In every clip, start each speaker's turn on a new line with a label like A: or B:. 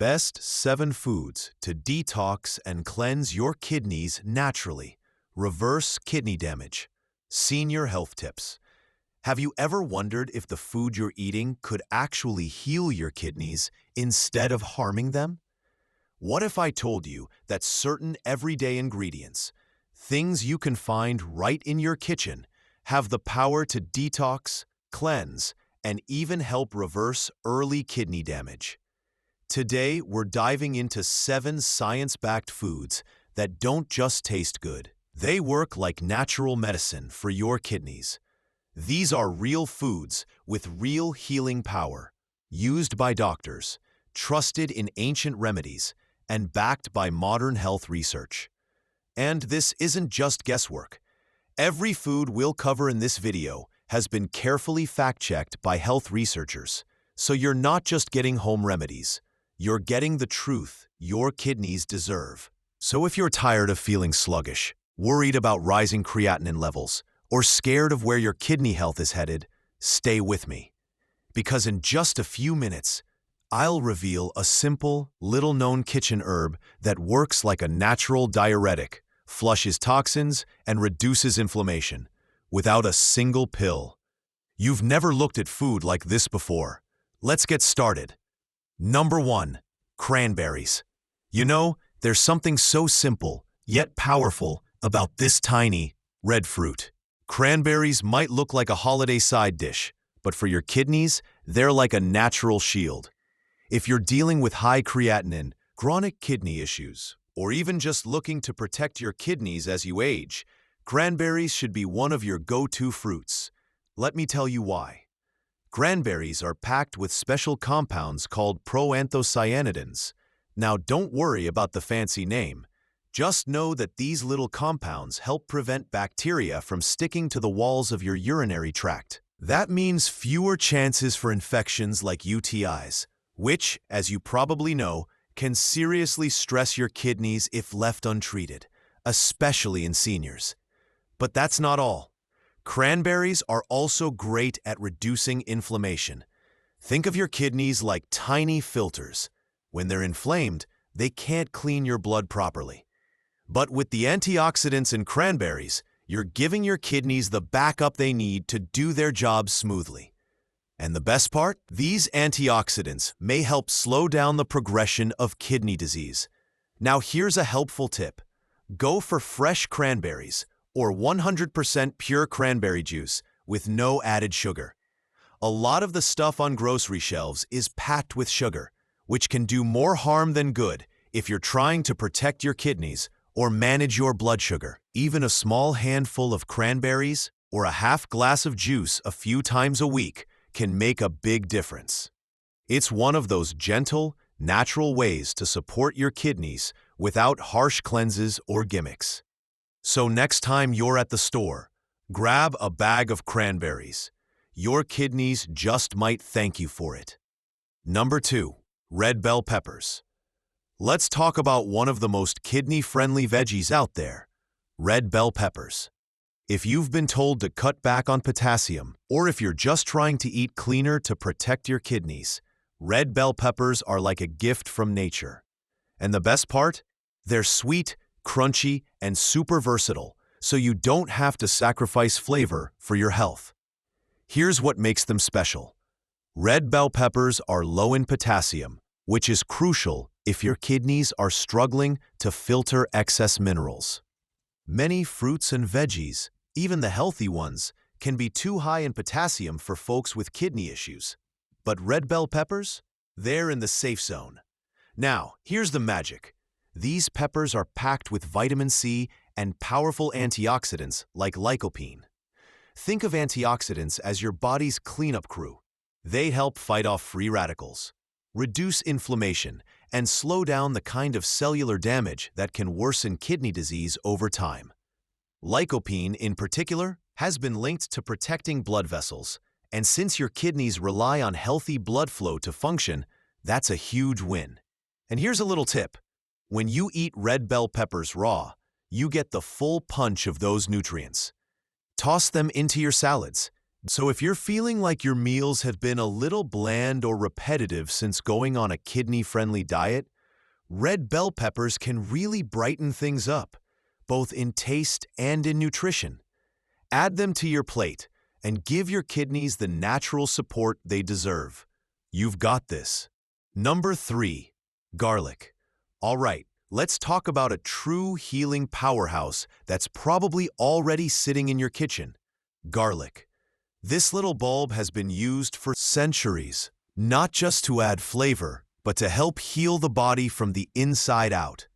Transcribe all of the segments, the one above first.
A: Best 7 foods to detox and cleanse your kidneys naturally. Reverse kidney damage. Senior health tips. Have you ever wondered if the food you're eating could actually heal your kidneys instead of harming them? What if I told you that certain everyday ingredients, things you can find right in your kitchen, have the power to detox, cleanse, and even help reverse early kidney damage? Today, we're diving into 7 science-backed foods that don't just taste good. They work like natural medicine for your kidneys. These are real foods with real healing power, used by doctors, trusted in ancient remedies, and backed by modern health research. And this isn't just guesswork. Every food we'll cover in this video has been carefully fact-checked by health researchers, so you're not just getting home remedies. You're getting the truth your kidneys deserve. So if you're tired of feeling sluggish, worried about rising creatinine levels, or scared of where your kidney health is headed, stay with me. Because in just a few minutes, I'll reveal a simple, little-known kitchen herb that works like a natural diuretic, flushes toxins, and reduces inflammation, without a single pill. You've never looked at food like this before. Let's get started. Number 1. Cranberries. You know, there's something so simple, yet powerful, about this tiny, red fruit. Cranberries might look like a holiday side dish, but for your kidneys, they're like a natural shield. If you're dealing with high creatinine, chronic kidney issues, or even just looking to protect your kidneys as you age, cranberries should be one of your go-to fruits. Let me tell you why. Cranberries are packed with special compounds called proanthocyanidins. Now, don't worry about the fancy name. Just know that these little compounds help prevent bacteria from sticking to the walls of your urinary tract. That means fewer chances for infections like UTIs, which, as you probably know, can seriously stress your kidneys if left untreated, especially in seniors. But that's not all. Cranberries are also great at reducing inflammation. Think of your kidneys like tiny filters. When they're inflamed, they can't clean your blood properly. But with the antioxidants in cranberries, you're giving your kidneys the backup they need to do their job smoothly. And the best part? These antioxidants may help slow down the progression of kidney disease. Now here's a helpful tip. Go for fresh cranberries, or 100% pure cranberry juice with no added sugar. A lot of the stuff on grocery shelves is packed with sugar, which can do more harm than good if you're trying to protect your kidneys or manage your blood sugar. Even a small handful of cranberries or a half glass of juice a few times a week can make a big difference. It's one of those gentle, natural ways to support your kidneys without harsh cleanses or gimmicks. So next time you're at the store, grab a bag of cranberries. Your kidneys just might thank you for it. Number 2. Red bell peppers. Let's talk about one of the most kidney-friendly veggies out there, red bell peppers. If you've been told to cut back on potassium, or if you're just trying to eat cleaner to protect your kidneys, red bell peppers are like a gift from nature. And the best part? They're sweet, crunchy, and super versatile, so you don't have to sacrifice flavor for your health. Here's what makes them special. Red bell peppers are low in potassium, which is crucial if your kidneys are struggling to filter excess minerals. Many fruits and veggies, even the healthy ones, can be too high in potassium for folks with kidney issues. But red bell peppers? They're in the safe zone. Now, here's the magic. These peppers are packed with vitamin C and powerful antioxidants like lycopene. Think of antioxidants as your body's cleanup crew. They help fight off free radicals, reduce inflammation, and slow down the kind of cellular damage that can worsen kidney disease over time. Lycopene, in particular, has been linked to protecting blood vessels, and since your kidneys rely on healthy blood flow to function, that's a huge win. And here's a little tip. When you eat red bell peppers raw, you get the full punch of those nutrients. Toss them into your salads, So if you're feeling like your meals have been a little bland or repetitive since going on a kidney-friendly diet, red bell peppers can really brighten things up, both in taste and in nutrition. Add them to your plate and give your kidneys the natural support they deserve. You've got this. Number 3. Garlic. All right, let's talk about a true healing powerhouse that's probably already sitting in your kitchen. Garlic. This little bulb has been used for centuries, not just to add flavor, but to help heal the body from the inside out.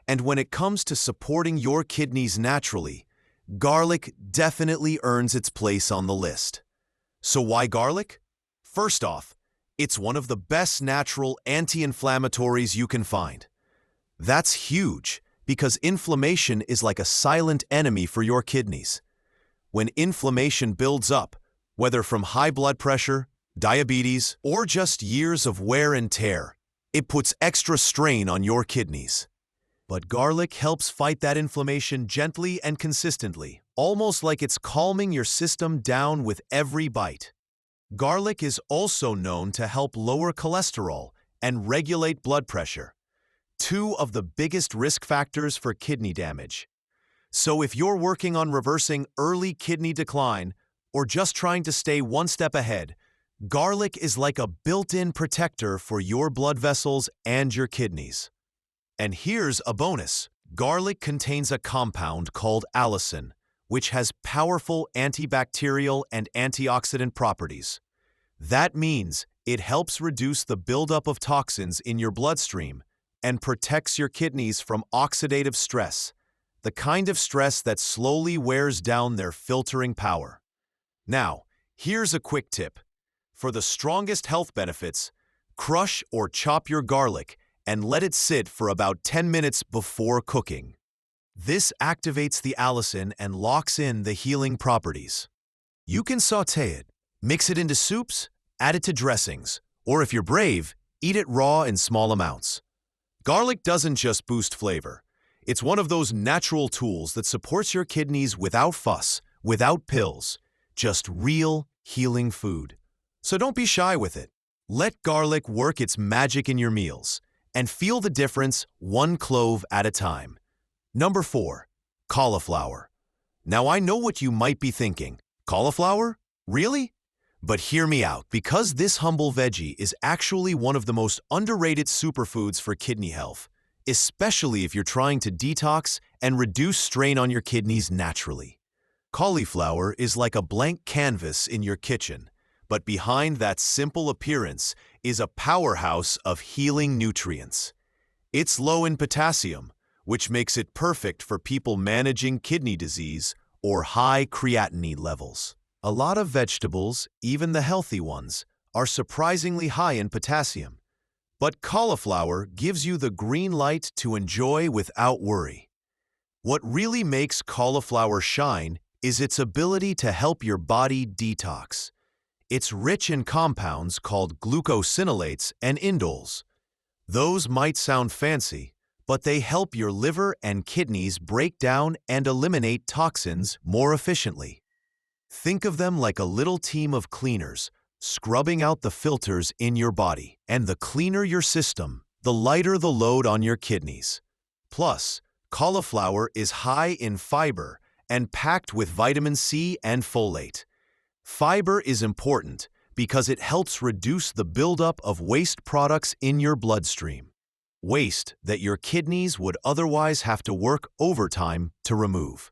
A: And when it comes to supporting your kidneys naturally, garlic definitely earns its place on the list. So why garlic? First off, it's one of the best natural anti-inflammatories you can find. That's huge because inflammation is like a silent enemy for your kidneys. When inflammation builds up, whether from high blood pressure, diabetes, or just years of wear and tear, it puts extra strain on your kidneys. But garlic helps fight that inflammation gently and consistently, almost like it's calming your system down with every bite. Garlic is also known to help lower cholesterol and regulate blood pressure, two of the biggest risk factors for kidney damage. So if you're working on reversing early kidney decline or just trying to stay one step ahead, garlic is like a built-in protector for your blood vessels and your kidneys. And here's a bonus. Garlic contains a compound called allicin, which has powerful antibacterial and antioxidant properties. That means it helps reduce the buildup of toxins in your bloodstream and protects your kidneys from oxidative stress, the kind of stress that slowly wears down their filtering power. Now, here's a quick tip. For the strongest health benefits, crush or chop your garlic and let it sit for about 10 minutes before cooking. This activates the allicin and locks in the healing properties. You can sauté it, mix it into soups, add it to dressings, or if you're brave, eat it raw in small amounts. Garlic doesn't just boost flavor. It's one of those natural tools that supports your kidneys without fuss, without pills, just real healing food. So don't be shy with it. Let garlic work its magic in your meals and feel the difference one clove at a time. Number 4. Cauliflower. Now I know what you might be thinking. Cauliflower? Really? But hear me out, because this humble veggie is actually one of the most underrated superfoods for kidney health, especially if you're trying to detox and reduce strain on your kidneys naturally. Cauliflower is like a blank canvas in your kitchen, but behind that simple appearance is a powerhouse of healing nutrients. It's low in potassium, which makes it perfect for people managing kidney disease or high creatinine levels. A lot of vegetables, even the healthy ones, are surprisingly high in potassium. But cauliflower gives you the green light to enjoy without worry. What really makes cauliflower shine is its ability to help your body detox. It's rich in compounds called glucosinolates and indoles. Those might sound fancy, but they help your liver and kidneys break down and eliminate toxins more efficiently. Think of them like a little team of cleaners, scrubbing out the filters in your body. And the cleaner your system, the lighter the load on your kidneys. Plus, cauliflower is high in fiber and packed with vitamin C and folate. Fiber is important because it helps reduce the buildup of waste products in your bloodstream. Waste that your kidneys would otherwise have to work overtime to remove.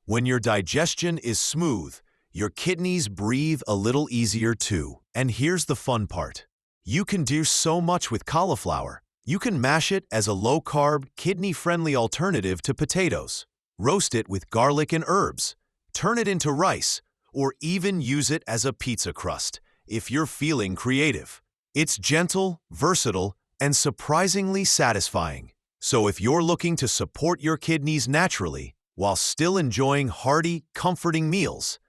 A: When your digestion is smooth, your kidneys breathe a little easier too. And here's the fun part. You can do so much with cauliflower. You can mash it as a low-carb, kidney-friendly alternative to potatoes. Roast it with garlic and herbs. Turn it into rice, or even use it as a pizza crust if you're feeling creative. It's gentle, versatile, and surprisingly satisfying. So if you're looking to support your kidneys naturally while still enjoying hearty, comforting meals,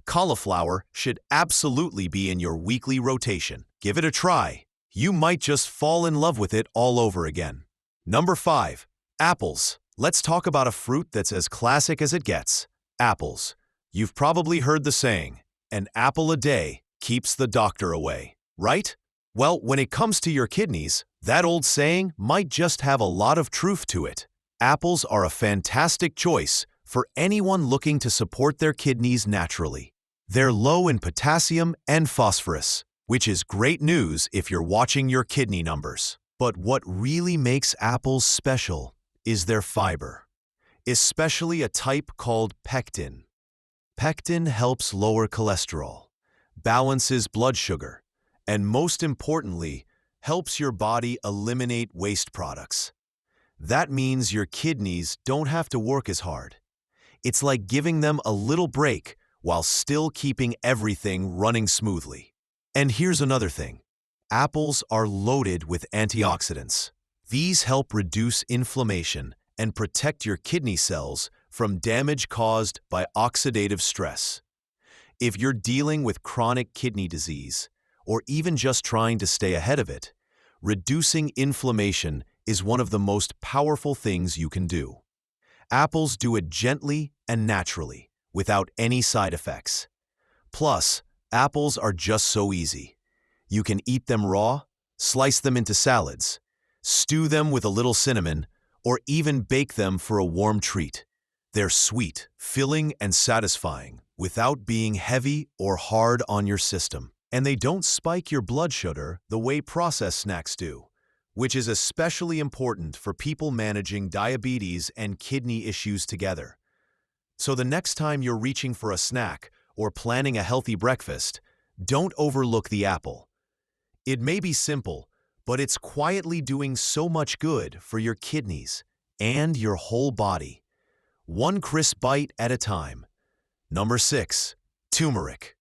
A: cauliflower should absolutely be in your weekly rotation. Give it a try. You might just fall in love with it all over again. Number 5. Apples. Let's talk about a fruit that's as classic as it gets. Apples. You've probably heard the saying, An apple a day keeps the doctor away, right? Well, when it comes to your kidneys, that old saying might just have a lot of truth to it. Apples are a fantastic choice for anyone looking to support their kidneys naturally. They're low in potassium and phosphorus, which is great news if you're watching your kidney numbers. But what really makes apples special is their fiber, especially a type called pectin. Pectin helps lower cholesterol, balances blood sugar, and most importantly, helps your body eliminate waste products. That means your kidneys don't have to work as hard. It's like giving them a little break while still keeping everything running smoothly. And here's another thing. Apples are loaded with antioxidants. These help reduce inflammation and protect your kidney cells from damage caused by oxidative stress. If you're dealing with chronic kidney disease, or even just trying to stay ahead of it, reducing inflammation is one of the most powerful things you can do. Apples do it gently and naturally, without any side effects. Plus, apples are just so easy. You can eat them raw, slice them into salads, stew them with a little cinnamon, or even bake them for a warm treat. They're sweet, filling, and satisfying without being heavy or hard on your system. And they don't spike your blood sugar the way processed snacks do, which is especially important for people managing diabetes and kidney issues together. So the next time you're reaching for a snack or planning a healthy breakfast, don't overlook the apple. It may be simple, but it's quietly doing so much good for your kidneys and your whole body. One crisp bite at a time. Number 6. Turmeric.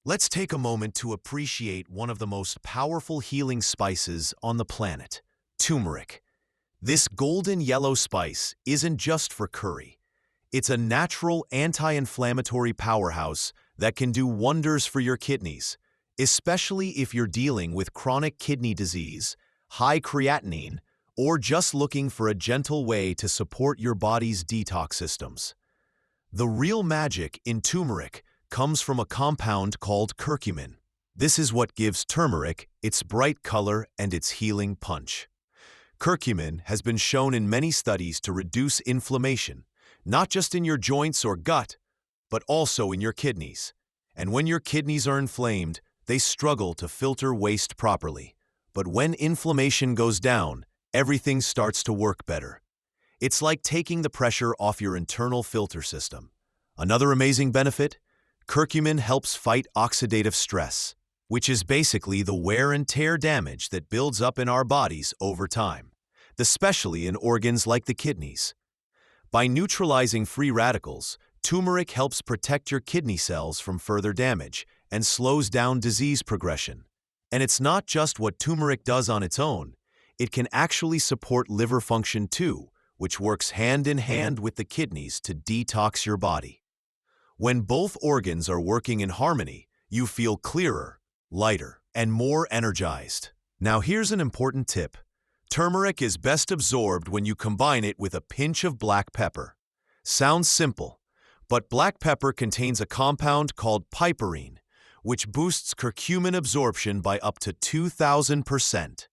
A: Let's take a moment to appreciate one of the most powerful healing spices on the planet, turmeric. This golden yellow spice isn't just for curry. It's a natural anti-inflammatory powerhouse that can do wonders for your kidneys, especially if you're dealing with chronic kidney disease, high creatinine, or just looking for a gentle way to support your body's detox systems. The real magic in turmeric comes from a compound called curcumin. This is what gives turmeric its bright color and its healing punch. Curcumin has been shown in many studies to reduce inflammation, not just in your joints or gut, but also in your kidneys. And when your kidneys are inflamed, they struggle to filter waste properly. But when inflammation goes down, everything starts to work better. It's like taking the pressure off your internal filter system. Another amazing benefit? Curcumin helps fight oxidative stress, which is basically the wear and tear damage that builds up in our bodies over time, especially in organs like the kidneys. By neutralizing free radicals, turmeric helps protect your kidney cells from further damage and slows down disease progression. And it's not just what turmeric does on its own. It can actually support liver function too, which works hand in hand with the kidneys to detox your body. When both organs are working in harmony, you feel clearer, lighter, and more energized. Now here's an important tip. Turmeric is best absorbed when you combine it with a pinch of black pepper. Sounds simple, but black pepper contains a compound called piperine, which boosts curcumin absorption by up to 2,000%.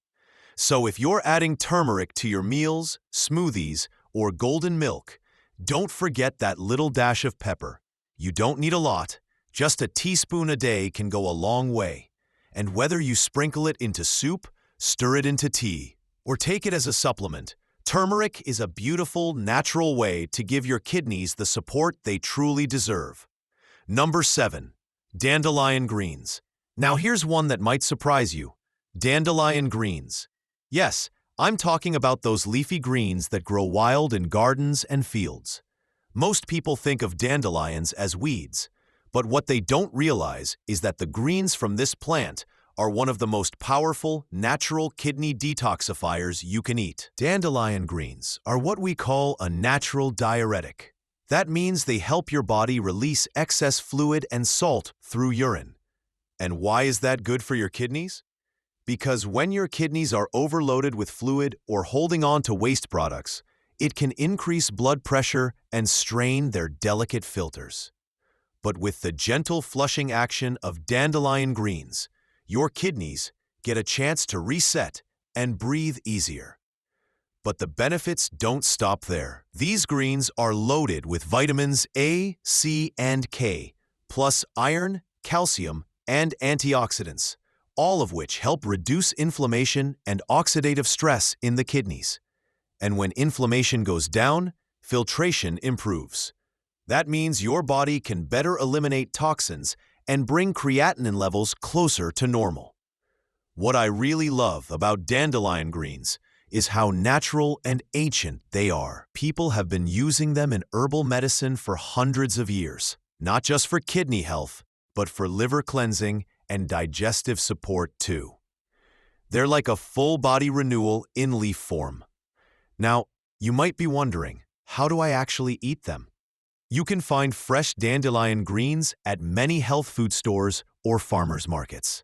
A: So if you're adding turmeric to your meals, smoothies, or golden milk, don't forget that little dash of pepper. You don't need a lot. Just a teaspoon a day can go a long way. And whether you sprinkle it into soup, stir it into tea, or take it as a supplement, turmeric is a beautiful, natural way to give your kidneys the support they truly deserve. Number 7. Dandelion greens. Now here's one that might surprise you. Dandelion greens. Yes, I'm talking about those leafy greens that grow wild in gardens and fields. Most people think of dandelions as weeds, but what they don't realize is that the greens from this plant are one of the most powerful natural kidney detoxifiers you can eat. Dandelion greens are what we call a natural diuretic. That means they help your body release excess fluid and salt through urine. And why is that good for your kidneys? Because when your kidneys are overloaded with fluid or holding on to waste products, it can increase blood pressure and strain their delicate filters. But with the gentle flushing action of dandelion greens, your kidneys get a chance to reset and breathe easier. But the benefits don't stop there. These greens are loaded with vitamins A, C, and K, plus iron, calcium, and antioxidants, all of which help reduce inflammation and oxidative stress in the kidneys. And when inflammation goes down, filtration improves. That means your body can better eliminate toxins and bring creatinine levels closer to normal. What I really love about dandelion greens is how natural and ancient they are. People have been using them in herbal medicine for hundreds of years, not just for kidney health, but for liver cleansing and digestive support too. They're like a full-body renewal in leaf form. Now, you might be wondering, how do I actually eat them? You can find fresh dandelion greens at many health food stores or farmers markets.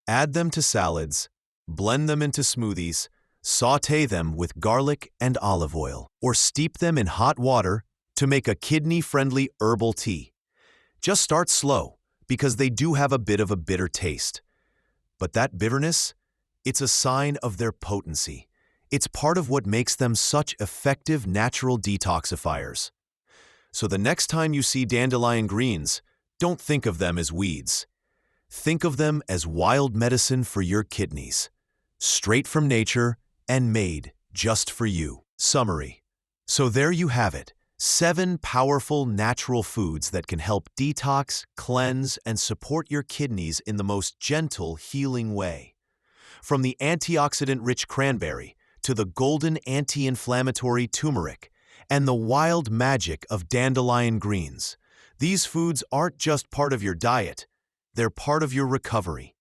A: Add them to salads, blend them into smoothies, sauté them with garlic and olive oil, or steep them in hot water to make a kidney-friendly herbal tea. Just start slow, because they do have a bit of a bitter taste. But that bitterness, it's a sign of their potency. It's part of what makes them such effective natural detoxifiers. So the next time you see dandelion greens, don't think of them as weeds. Think of them as wild medicine for your kidneys, straight from nature and made just for you. Summary. So there you have it, 7 powerful natural foods that can help detox, cleanse, and support your kidneys in the most gentle, healing way. From the antioxidant-rich cranberry to the golden anti-inflammatory turmeric and the wild magic of dandelion greens, these foods aren't just part of your diet, they're part of your recovery.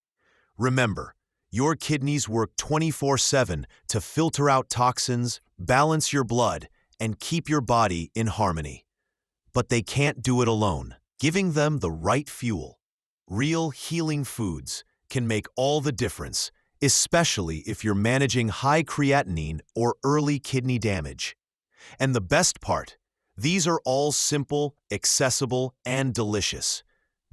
A: Remember, your kidneys work 24/7 to filter out toxins, balance your blood, and keep your body in harmony. But they can't do it alone. Giving them the right fuel, real healing foods, can make all the difference, especially if you're managing high creatinine or early kidney damage. And the best part, these are all simple, accessible, and delicious.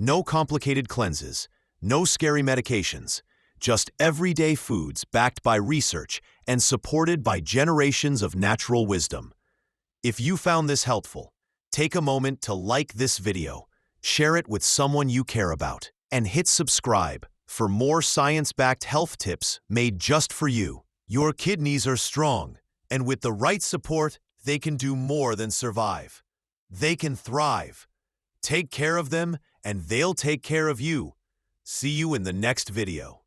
A: No complicated cleanses, no scary medications, just everyday foods backed by research and supported by generations of natural wisdom. If you found this helpful, take a moment to like this video, share it with someone you care about, and hit subscribe for more science-backed health tips made just for you. Your kidneys are strong, and with the right support, they can do more than survive. They can thrive. Take care of them, and they'll take care of you. See you in the next video.